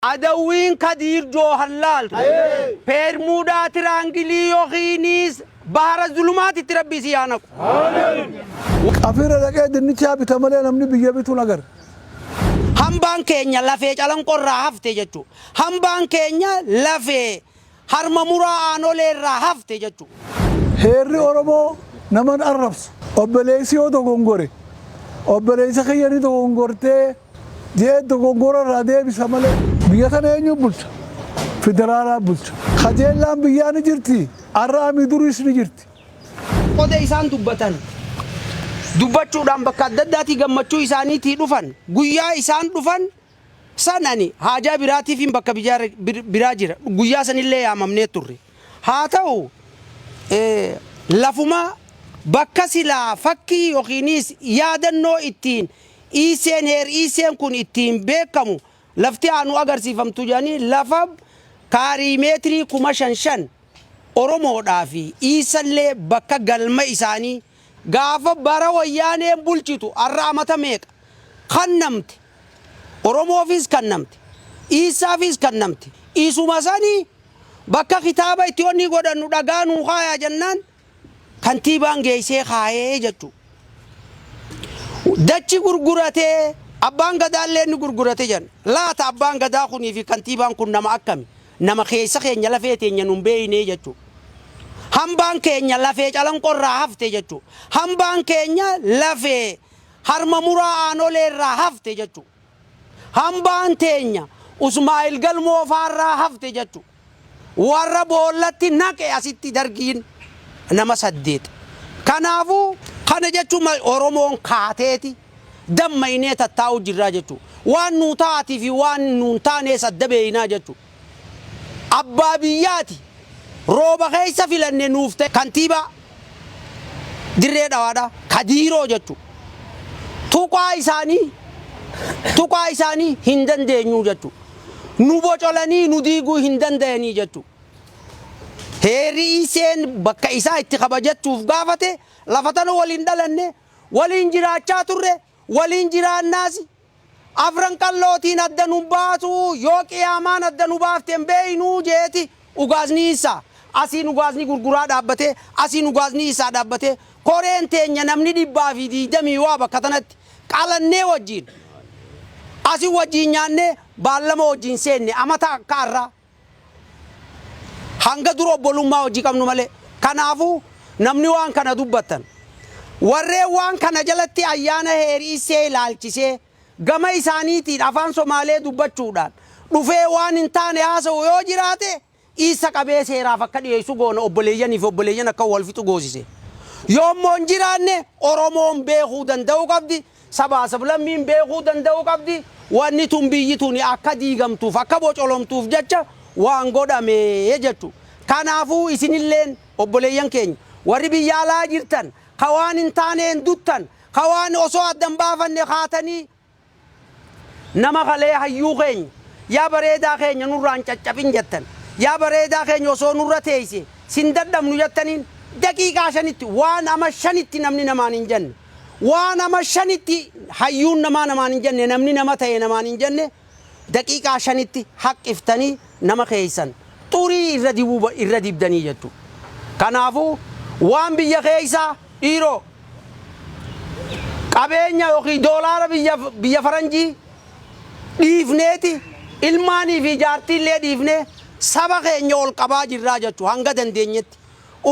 عدوين كدير جو هلال بيرمودا ترانجلي يوخينيس بحر الظلمات تربي سيانك أفير لك دنيا بتملي نمني بيجابيتو نجار هم بان كينيا لافي على قرة هفته جتو هم بان كينيا لافي هرم مرا آنو لير هفته جتو هيري أورمو نمن أرفس أبليسيو دعونغوري أبليسا خياني دعونغورته جه دعونغورا رادي بسمله بيجاتنا ينيو بولت فدرالا بولت خجل لام بيجاني جرتي أرامي دوريس نجرتي قد إنسان دبتان دبتشو دام بكادة داتي جمّتشو إنساني تي دفن غويا إنسان دفن سناني حاجة براتي فين بكا براجر غويا سنيلة يا ممنع توري هاتاو لفما بكا سلا فكي يوخينيس يادنو إتين إيسين هير إيسين كون إتين بكمو لفتي عنو أجر سيفمتو جاني لفب كاريمتري كوما شنشن أورومو دافي إيسالي بكا قلما إساني غافا برا وياني بولشيتو الرامة ميك خنمت أورومو فيز خنمت إيسا فيز خنمت إيسو مساني بكا خطابة إتيوني قدنو دقانو خايا جنان كنتيبان جيسي خايا جتو دچي غرغرته أبان غدا لين غرغرته جن لا تا أبان غدا خوني في كنتيبان كن نما أكمي نما خيسا خين يلا فيتي ننبي نيجتو hambaan keenya lafee calanqorraa hafte jechu hambaan keenya lafee harma muraa aanoleerraa hafte jechu hambaan teenya Usmaa'il Galmoo faarraa hafte jechu warra boollatti naqe asitti dargiin nama 8 kanaafuu kana jechuun Oromoon kaateeti dammaynee tattaa'u jirraa jechu waan nu taati fi waan nu taanee saddabeeyinaa jechu abbaa biyyaati روبا خيسا في لننوفته كنتيبا دري دوادا كديرو جتو توقع إساني هندن دينيو جتو نوبو چولاني نديگو هندن ديني جتو هيري إسين بكا إسا اتخابا جتو فقافته لفتنو ولين دلنه ولين جرا چاتره ولين جرا الناسي أفرن قلوتين الدنو باتو يوكي آمان الدنو بافتن بينو جيتي ugazni isa asin ugazni gurgura dhabbate asin ugazni isa dhabbate koreen teenya namni dhibba fi diidamii waa bakka tanatti qalannee wajjin asi wajjin nyaanne baallama wajjin seenne amata karra hanga duro bolummaa wajji qabnu male kanaafu namni waan kana dubbatan warree waan kana jalatti ayyaana heerii see ilaalchisee gama isaaniitiin afaan Somaalee dubbachuudhaan dhufee waan hin taane haasa'u yoo jiraate isa qabee seeraaf akka dhiyeessu goona obboleeyyaniif obboleeyyan akka wal fixu goosise yoommoo hin jiraanne Oromoon beekuu danda'u qabdi sabaa sablammiin beekuu danda'u qabdi wanni tun biyyi tun akka diigamtuuf akka bocolomtuuf jecha waan godhamee jechu kanaafuu isinilleen obboleeyyan keenya warri biyya alaa jirtan kawaan hin taaneen duttan kawaan osoo addan baafanne kaatanii nama kalee hayyuu keenya yaa bareedaa keenya nurraan caccabin jettan يا بريدا خين يوسون الرتيسي سنددم نجتنين دقيقة شنتي وانا ما شنتي نمني نمان جن وانا ما شنتي حيون نمان جن نمني نما تي نمان جن دقيقة شنتي حق افتني نما خيسن طوري الرديب دني جتو كنافو وان بيا خيسا إيرو كابينيا يوكي دولار بيا فرنجي ديفنيتي الماني في جارتي اللي ديفني saba keenya ol qabaa jirraa jechu hanga dandeenyetti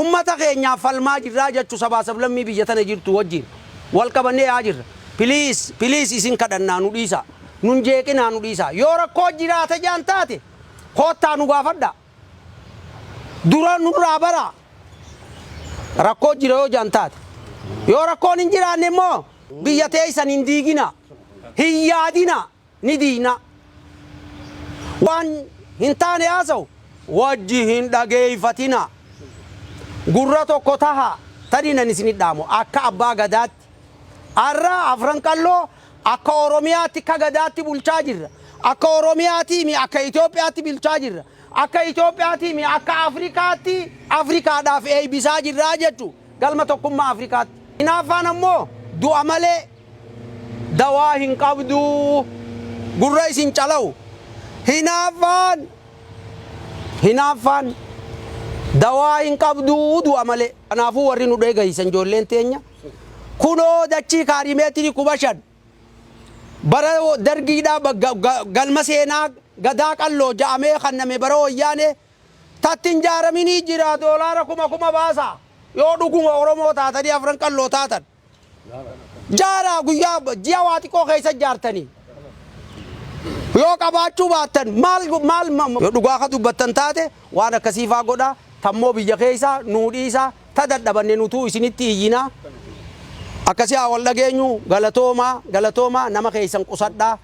ummata keenya falmaa jirraa jechu sabaa sablammii biyya tana jirtu wajjin wal qabannee yaa jirra please isin kadhannaa nu dhiisa nun jeeqinaa nu dhiisa yoo rakkoo jiraata jaan taate koottaa nu gaafadha dura nurraa bara rakkoo jira yoo jaan taate yoo rakkoon hin jiraanne immoo biyya teessan hin diigina hin yaadina ni diina waan هنتاني أسو وجهين دقيفتنا قررتو كتها ترينا نسيني دامو أكا أبا قدات أرى أفران قالو أكا أورومياتي كقداتي بالشاجر أكا أورومياتي مي أكا إثيوبياتي بالشاجر أكا إثيوبياتي مي أكا أفريكاتي أفريكا داف أي بساجر راجتو قال ما تقوم ما أفريكاتي إنافانا مو دو أمالي دواهن قبدو قرريسين چلو hinaafaan dawaa hin qabduu du'a malee kanaafuu warri nu dheegaysan ijoolleen teenya kunoo dachii kaarimeetii 5,000 bara dargiidhaa galma seenaa gadaa qalloo ja'amee kanname bara wayyaanee tattin jaaraminii jira doolaara 1,000 baasa yoo dhuguma oromoo taatanii afran qalloo taatan jaara guyyaa ji'a waa xiqqoo keessa jaartanii yoo qabaachuu baattan maal yoo dhugaa ka dubbattan taate waan akkasiifaa godha tammoo biyya keessa nuu dhiisa ta dadhabanne nutuu isinitti iyyinaa akkasii wal dhageenyu galatoomaa nama keessan qusadhaa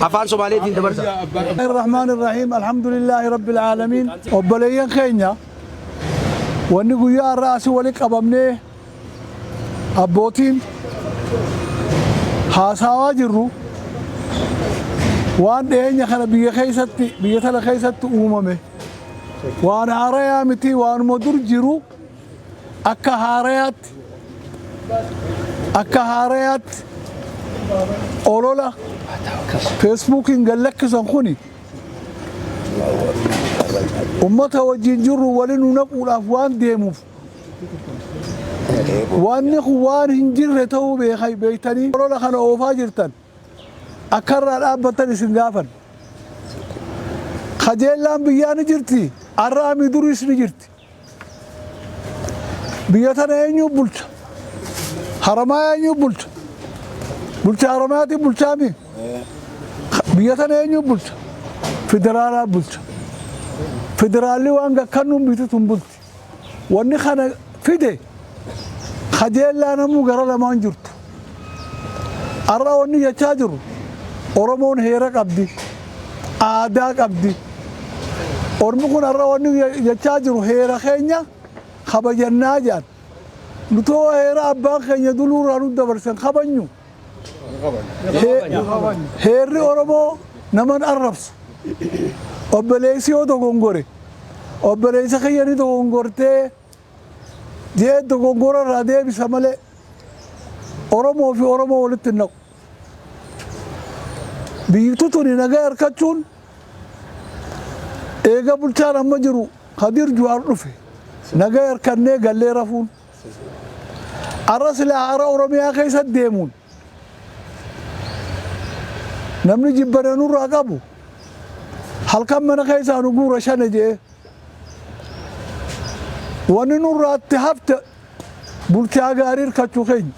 afaan Somaaleetiin dabarsa. الرحمن الرحيم الحمد لله رب العالمين وبليين خينيا واني قويا الرأس ولك أبامني أبوتين حاساوا جرو وان دهنيا خنا بيا تلا خيست أممه وان هاريا متي وان مدور جرو أكا هاريات أولولا فيسبوك قال لك سنخوني أمتها وجين جرو ولن نقول أفوان ديموف وان نخوان هنجر تو بيخي بيتاني أولولا خانا أوفا جرتان أكرر الآن بطاني سنغافا خجيل لان بيان جرتي الرامي دروس نجرتي بيتنا ينيو بلت حرمايا ينيو بلت حرماياتي بلتامي بيتنا ينيو بلت فدرالا بلت فدرالي وانغا كانون بيتتم بلت واني خانا فيدي خجيل لانا مو غرا لمان جرت أرى واني يتاجر أورمون هيرك أبدي آداك أبدي أورمكون أرى واني يتاجر هيرا خينيا خبجنا جان نتوه هيرا أبان خينيا دلور رانو دبرسن خبنيو هيري أورمو نمان أربس أبليسيو دوغونغوري أبليسي خياني دوغونغورتي جيه دوغونغورا رادي بسامالي أورمو في أورمو ولتنو بيتو توني نغير كاتشون إيغا بلتان أما جرو خدير جوار رفي نغير كنه غالي رفون الرسل عارا أورميا خيسا ديمون نمني جبنا نور راقبو حلقا من خيسا نقور شانه جيه واني نور راتحفت بلتها غارير كاتشو خين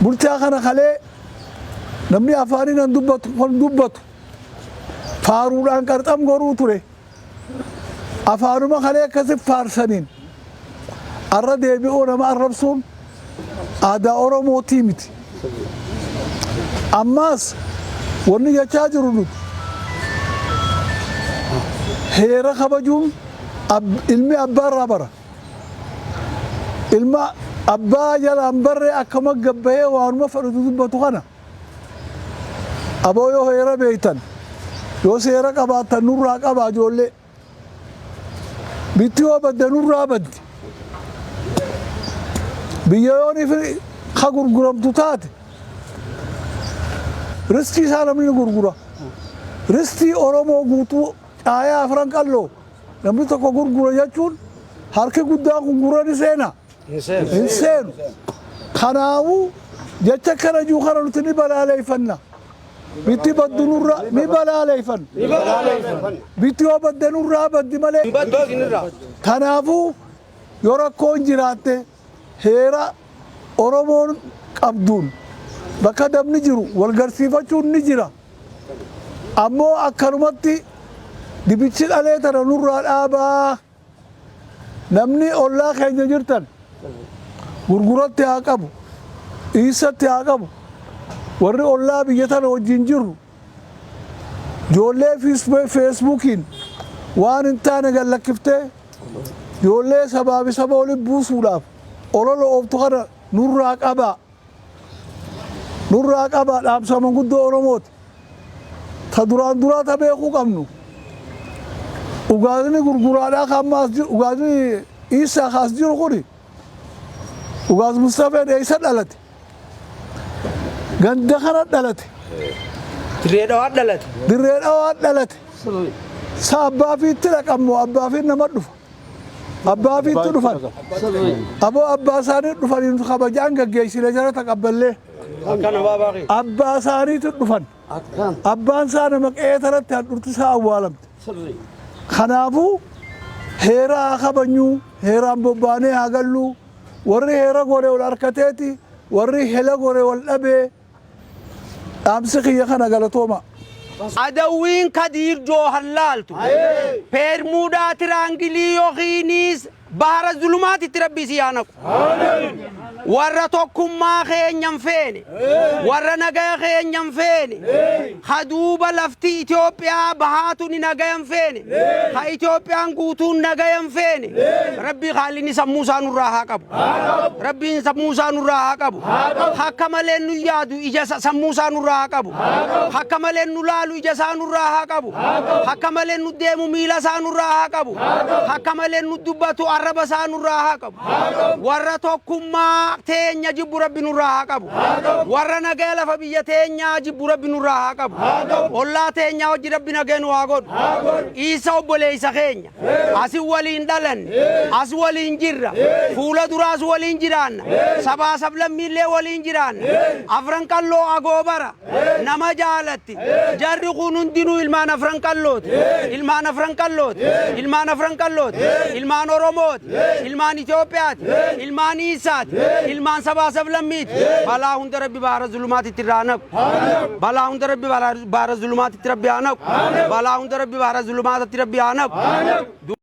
بلتها خانا خلي نمني أفانين ان دبت فارولان كارتام غورو توري أفانو ما خلي كسب فارسانين أرى ديبئو نما الربسون آدا أورمو تيمتي أماس وني يتاجروا نود هيرا خبجون علمي أبا رابرا علمي أبا جل أمبري أكما قبهي وانما فردو دبتو خانا أبو يو هيرا بيتان يو سيرا قباتا نور راك أبا جولي بيتيو أبدا نور رابد بيوني في خاقر قرام تتات رستي سانا من القرقرة رستي أورمو قوتو آيا فرانك اللو نمي تقو قرقرة جاتشون هاركي قدام قرقرة نسينا إنسان خناو جاتشكنا جو خنا نتني بلا علي فنا بيتي بدو نورا مي بلا علي فن بيتي وبدو نورا بدي مالي خناو يورا كون جراته هيرا أورمون قبدون بكا دم نجرو والغرسيفة نجرا أمو أكرمتي دبيتشل عليه ترى نور الآبا نمني الله خير جرتن غرغرات تهاقبو إيسا تهاقبو ورّي الله بيتنا وجنجرو جولي في فيسبوكين وان انتانا قال لك كفته جولي سبابي سبولي بوسولاف أولو أبتغر نور راك أبا لابسا من قد أورموت تدران درات بيخو قمنو وقادني قرقرانا خماس جر وقادني إيسا خاص جر قري وقاد مصطفى إيسا دلت قند خنات دلت Dirree dhawaa dhalate. dirree dhawaa dhalate sa abbaa fiitti dhaqammoo abbaa fi nama dhufa abbaa fiitti dhufan aboo abbaa isaanii dhufaniin kabajaan gaggeessine jara taqabballee Akkana baabaqee. abbaa isaaniitti dhufan abbaan isaa nama qe'ee taratti handhurti isaa awwaalamte kanaafuu heera haa kabanyuu heeraan bobbaanee haa galluu warri heera gore wal harkateeti warri hela gore wal dhabee dhaamsi kiyya kana galatooma. Adawwiin Kadiir Joohan laaltu. Peermuudhaa tiraangilii yookiinis bahara zulumaatitti rabbii si yaanaku. Warra tokkummaa keenyan feene. Warra nagaya keenyan feene. Haduuba lafti Itoophiyaa bahaatu ni nagayan feene. Ha Itoophiyaan guutuun nagayan feene. Rabbii haalli sammuu isaa nurraa haa qabu. Rabbiin sammuu isaa nurraa haa qabu. Akka malee nu yaadu ija sammuu isaa nurraa haa qabu. Akka malee nu laalu ija isaa nurraa haa qabu. Akka malee nu deemu miila isaa nurraa haa qabu. Akka malee nu dubbatu arraba isaa nurraa haa qabu. Warra tokkummaa teenya jibbu rabbi nurraa haa qabu. Warra nagaya lafa biyya teenya jibbu rabbi nurraa haa qabu. Ollaa teenya hojii rabbi nagaya nu haa godhu. Isa obboleessa keenya. Asi waliin dhalanne. As waliin jirra. Fuula duraas waliin jiraanna. Sabaa sablammiillee waliin jiraanna. Afran qalloo agoobara. Nama jaalatti. Jarri kun hundinuu ilmaan afran qallooti. Ilmaan afran qallooti. Ilmaan afran qallooti. Ilmaan Oromooti. Ilmaan Itoophiyaati. Ilmaan Isaati. ilmaan sabaa sablammiiti balaa hunda rabbi baara zulumaatitti irraa naqu balaa hunda rabbi baara zulumaatitti rabbi haa naqu balaa hunda rabbi baara zulumaatitti rabbi haa naqu